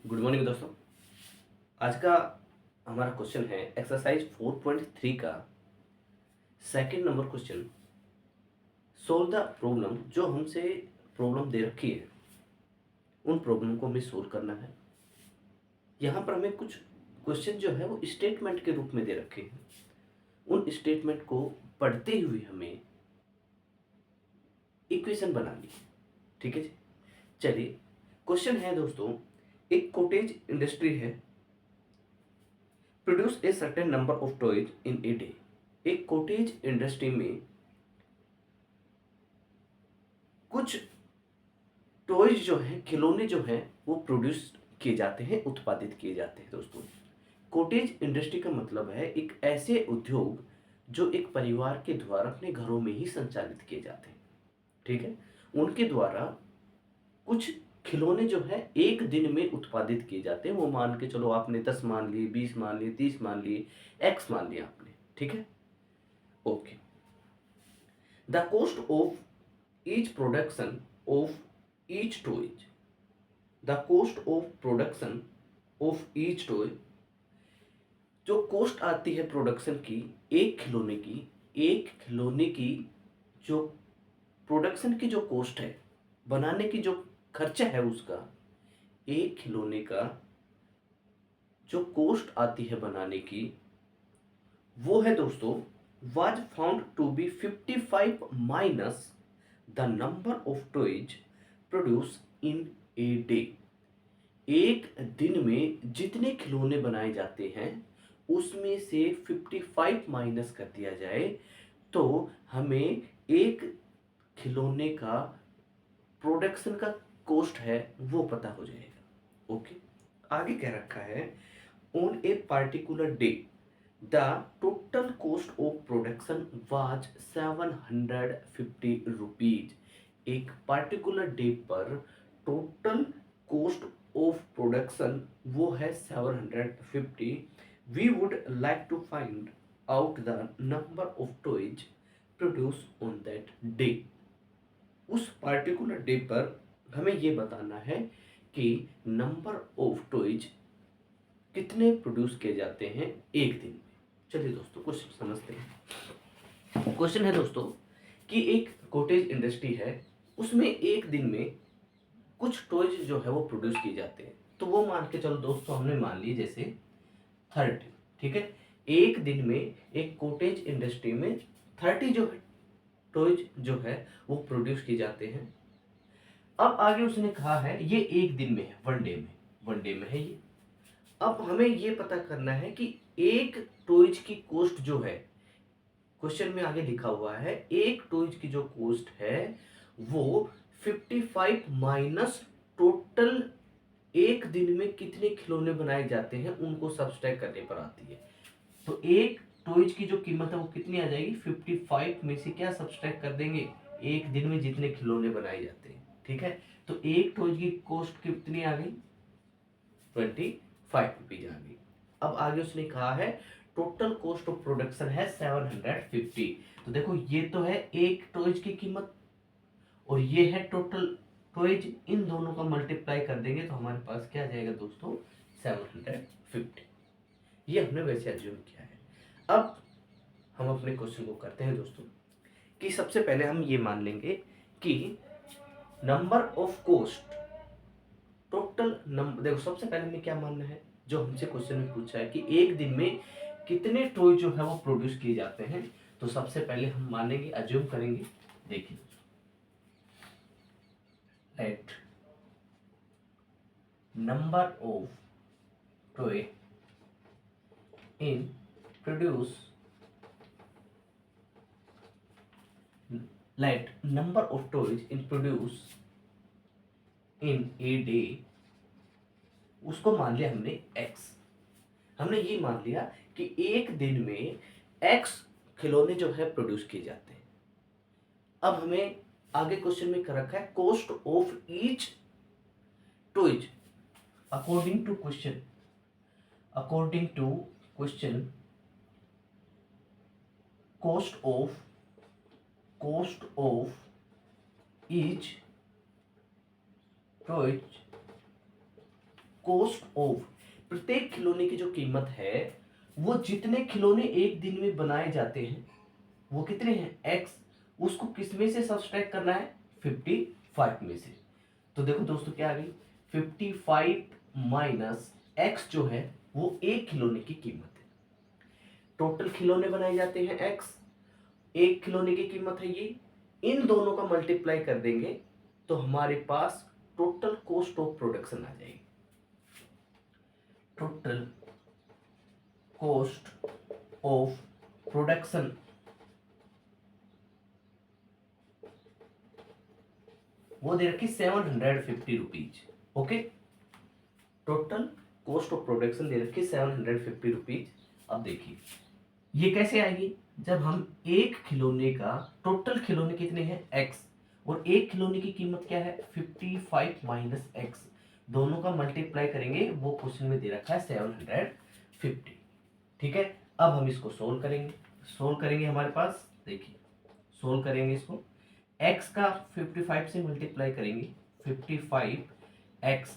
Good morning दोस्तों। आज का हमारा क्वेश्चन है एक्सरसाइज 4.3 का second number question. Solve the problem. जो हमसे प्रॉब्लम दे रखी है उन प्रॉब्लम को हमें सोल्व करना है। यहाँ पर हमें कुछ क्वेश्चन जो है वो स्टेटमेंट के रूप में दे रखे हैं। उन स्टेटमेंट को पढ़ते हुए हमें इक्वेशन बनानी है। ठीक है जी। चलिए, क्वेश्चन है दोस्तों, एक कॉटेज इंडस्ट्री है, produce a certain number of toys in a day. एक कॉटेज इंडस्ट्री में कुछ टॉयज जो हैं, खिलौने जो हैं, वो प्रोड्यूस किए जाते हैं, उत्पादित किए जाते हैं। दोस्तों, कॉटेज इंडस्ट्री का मतलब है एक ऐसे उद्योग जो एक परिवार के द्वारा अपने घरों में ही संचालित किए जाते हैं। ठीक है। उनके द्वारा कुछ खिलौने जो है एक दिन में उत्पादित किए जाते हैं। वो मान के चलो, आपने 10 मान लिए, 20 मान लिए, 30 मान लिए, एक्स मान लिया आपने। ठीक है। Okay. The cost of each production of each toy, the cost of production of each toy, जो कॉस्ट आती है प्रोडक्शन की एक खिलौने की जो प्रोडक्शन की जो कॉस्ट है, बनाने की जो खर्चा है, उसका एक खिलौने का जो कॉस्ट आती है बनाने की, वो है दोस्तों was found to be 55 minus the number of toys produced in a day। एक दिन में जितने खिलौने बनाए जाते हैं उसमें से 55 माइनस कर दिया जाए तो हमें एक खिलौने का प्रोडक्शन का कॉस्ट है वो पता हो जाएगा। ओके। आगे कह रखा है, on a particular day the total cost of production was 750 rupees. एक पार्टिकुलर डे पर टोटल कॉस्ट ऑफ प्रोडक्शन वो है 750। We would like to find out the number of toys produce on that day. उस particular day पर हमें ये बताना है कि नंबर ऑफ टॉयज कितने प्रोड्यूस किए जाते हैं एक दिन में। चलिए दोस्तों, क्वेश्चन समझते हैं। क्वेश्चन है दोस्तों कि एक कॉटेज इंडस्ट्री है, उसमें एक दिन में कुछ टॉयज जो है वो प्रोड्यूस किए जाते हैं। तो वो मान के चलो दोस्तों, हमने मान ली जैसे 30। ठीक है। एक दिन में एक कॉटेज इंडस्ट्री में 30 जो है टॉयज जो है वो प्रोड्यूस किए जाते हैं। अब आगे उसने कहा है ये एक दिन में है, वन डे में है ये। अब हमें ये पता करना है कि एक टॉयज की कॉस्ट जो है, क्वेश्चन में आगे लिखा हुआ है एक टॉयज की जो कॉस्ट है वो 55 माइनस टोटल एक दिन में कितने खिलौने बनाए जाते हैं उनको सब्सट्रैक्ट करने पर आती है। तो एक टॉयज की जो कीमत है वो कितनी आ जाएगी, 55 में से क्या सब्सट्रैक्ट कर देंगे, एक दिन में जितने खिलौने बनाए जाते हैं। ठीक है। तो एक टॉयज की कॉस्ट कितनी आ गई, 25 रुपीज आ गई। अब आगे उसने कहा है टोटल कॉस्ट ऑफ प्रोडक्शन है 750। तो देखो, ये तो है एक टॉयज की कीमत और ये है टोटल टॉयज, इन दोनों का मल्टीप्लाई कर देंगे तो हमारे पास क्या आ जाएगा दोस्तों, 750। ये हमने वैसे एज्यूम किया है। अब हम अपने क्वेश्चन को करते हैं दोस्तों, कि सबसे पहले हम ये मान लेंगे कि number of cost total number. देखो, सबसे पहले हमें क्या मानना है, जो हमसे क्वेश्चन में पूछा है कि एक दिन में कितने टॉय जो है वो प्रोड्यूस किए जाते हैं। तो सबसे पहले हम मानेंगे, अज्यूम करेंगे। देखिए, let number of toy in produce, let number of toys in produce in a day, उसको मान लिया हमने x। हमने ये मान लिया कि एक दिन में x खिलौने जो है प्रोड्यूस किए जाते हैं। अब हमें आगे क्वेश्चन में कर रखा है cost of each toys according to question, cost of each toys cost of, प्रत्येक खिलौने की जो कीमत है वो जितने खिलौने एक दिन में बनाए जाते हैं वो कितने हैं, एक्स, उसको किस में से सब्सट्रैक्ट करना है, 55 में से। तो देखो दोस्तों क्या आ गई, 55 माइनस एक्स जो है वो एक खिलौने की कीमत है। टोटल खिलौने बनाए जाते हैं एक्स, एक खिलौने की कीमत है ये, इन दोनों का मल्टीप्लाई कर देंगे तो हमारे पास टोटल कॉस्ट ऑफ प्रोडक्शन आ जाएगी। टोटल कॉस्ट ऑफ प्रोडक्शन वो दे रखी 750 rupees. Okay, total cost of production दे रखी 750 रुपीज। अब देखिए ये कैसे आएगी, जब हम एक खिलौने का, टोटल खिलौने कितने हैं एक्स, और एक खिलौने की कीमत क्या है 55 माइनस एक्स, दोनों का मल्टीप्लाई करेंगे, वो क्वेश्चन में दे रखा है 750। ठीक है, अब हम इसको सोल्व करेंगे। सोल्व करेंगे हमारे पास देखिए, सोल्व करेंगे इसको, x का 55 से मल्टीप्लाई करेंगे 55 x,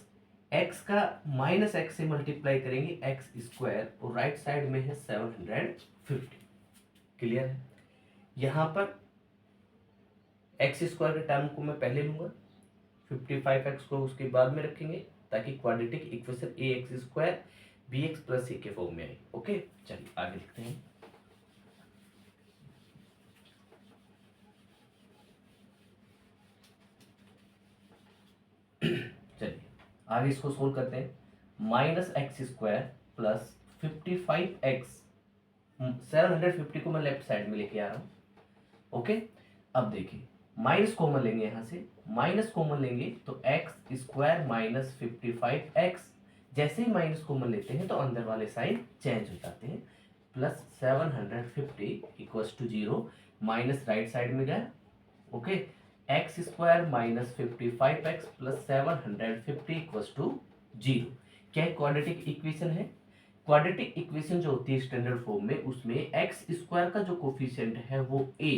x का माइनस x से मल्टीप्लाई करेंगे एक्स स्क्वायर, और राइट साइड में है 750। क्लियर है, यहाँ पर एक्स स्क्वायर के टर्म को मैं पहले लूंगा, 55x को उसके बाद में रखेंगे ताकि quadratic equation a x square b x plus a के फॉर्म में आए। ओके, चलिए आगे लिखते हैं। चलिए आगे इसको सोल्व करते हैं। Minus x square plus 55x, 750 को मैं लेफ्ट साइड में लेके आ रहा हूँ। ओके, अब देखिए माइनस कॉमन लेंगे, यहाँ से माइनस कॉमन लेंगे तो एक्स स्क्वायर माइनस 55x, जैसे ही माइनस कॉमन लेते हैं तो अंदर वाले साइन चेंज हो जाते हैं, plus 750 equals to 0, minus right side में गया। Okay, x square minus 55x plus 750 equals to 0। क्या क्वाड्रेटिक इक्वेशन है, क्वाड्रेटिक इक्वेशन जो होती है स्टैंडर्ड फॉर्म में, उसमें एक्स स्क्वायर का जो कोफिशिएंट है वो a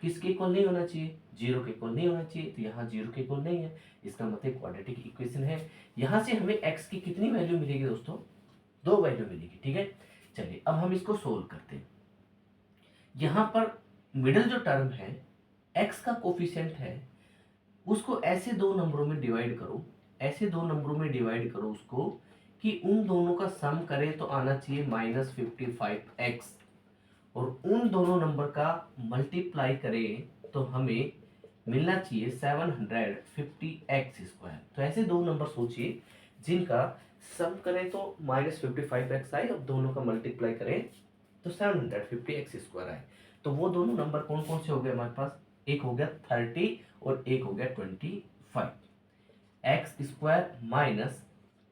किसके इक्वल नहीं होना चाहिए, 0 के इक्वल नहीं होना चाहिए, तो यहाँ 0 के इक्वल नहीं है, इसका मतलब क्वाड्रेटिक इक्वेशन है। यहाँ से हमें x की कितनी वैल्यू मिलेगी दोस्तों, 2 वैल्यू मिलेगी। ठीक है, चलिए अब हम इसको सोल्व करते हैं। यहाँ पर मिडिल जो टर्म है x का कोफिशिएंट है, उसको ऐसे दो नंबरों में डिवाइड करो, ऐसे दो नंबरों में डिवाइड करो उसको कि उन दोनों का सम करें तो आना चाहिए -55x, और उन दोनों नंबर का मल्टीप्लाई करें तो हमें मिलना चाहिए 750x स्क्वायर। तो ऐसे दो नंबर सोचिए जिनका सम करें तो -55x आए, अब दोनों का मल्टीप्लाई करें तो 750x स्क्वायर आए। तो वो दोनों नंबर कौन कौन से हो गए हमारे पास, एक हो गया 30 और एक हो गया 25। X square minus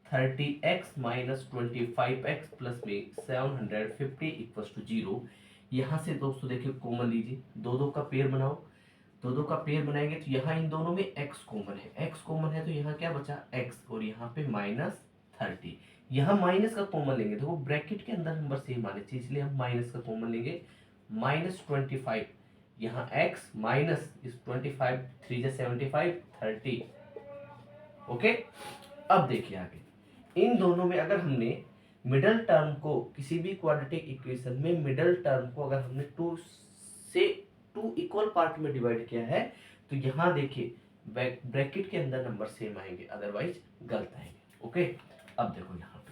30x minus 25x plus में 750 इक्वल्स टू 0। यहाँ से दोस्तों देखिए कॉमन लीजिए, दो दो का पेयर बनाओ, दो दो का पेयर बनाएंगे तो यहाँ इन दोनों में x कॉमन है, x कॉमन है तो यहाँ क्या बचा x, और यहाँ पे -30, यहाँ माइनस का कॉमन लेंगे, देखो ब्रैकेट के अंदर नंबर सेम आने चाहिए, इसलिए हम माइनस का कॉमन लेंगे, -25, यहाँ x माइनस इस 25, 3 75, 30। ओके, अब देखिए आगे, इन दोनों में अगर हमने मिडल टर्म को किसी भी क्वाड्रेटिक इक्वेशन में मिडल टर्म को अगर हमने 2 से 2 इक्वल पार्ट में डिवाइड किया है तो यहाँ देखिए ब्रैकेट के अंदर नंबर सेम आएंगे, अदरवाइज गलत आएंगे। ओके, अब देखो यहाँ पे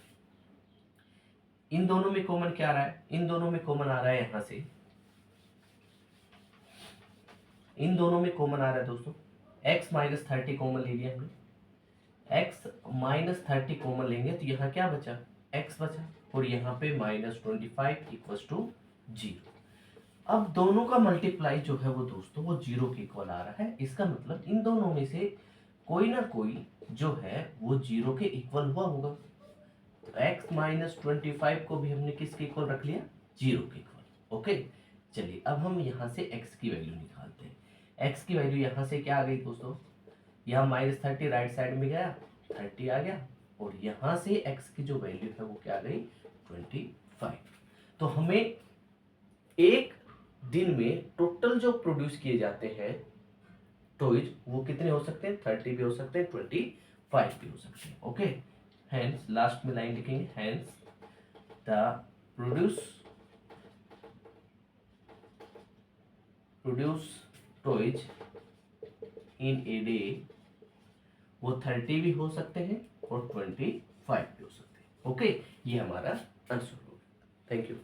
इन दोनों में कॉमन क्या आ रहा है, इन दोनों में कॉमन आ रहा है, यहाँ से इन दोनों में कॉमन आ रहा है दोस्तों, x माइनस 30 कॉमन ले लिया हमने, x माइनस 30 कॉमन लेंगे तो यहाँ क्या बचा, x बचा, और यहाँ पे -25 इक्वल्स टू 0। अब दोनों का मल्टीप्लाई जो है वो दोस्तों वो 0 के इक्वल आ रहा है, इसका मतलब इन दोनों में से कोई ना कोई जो है वो 0 के इक्वल हुआ होगा। तो x माइनस 25 को भी हमने किसके इक्वल रख लिया, 0 के इक्वल। ओके, चलिए अब हम यहाँ से x की वैल्यू निकालते हैं। x की वैल्यू यहाँ से क्या आ गई दोस्तों, यहाँ -30 राइट साइड में गया, 30 आ गया, और यहाँ से x की जो वैल्यू है वो क्या आ गई, 25। तो हमें एक दिन में टोटल जो प्रोड्यूस किए जाते हैं टॉयज वो कितने हो सकते हैं, 30 भी हो सकते हैं, 25 भी हो सकते हैं। ओके, हैंस, लास्ट में लाइन लिखेंगे, hence the produce toys in a day, वो 30 भी हो सकते हैं और 25 भी हो सकते हैं। ओके, ये हमारा आंसर होगा। Thank you.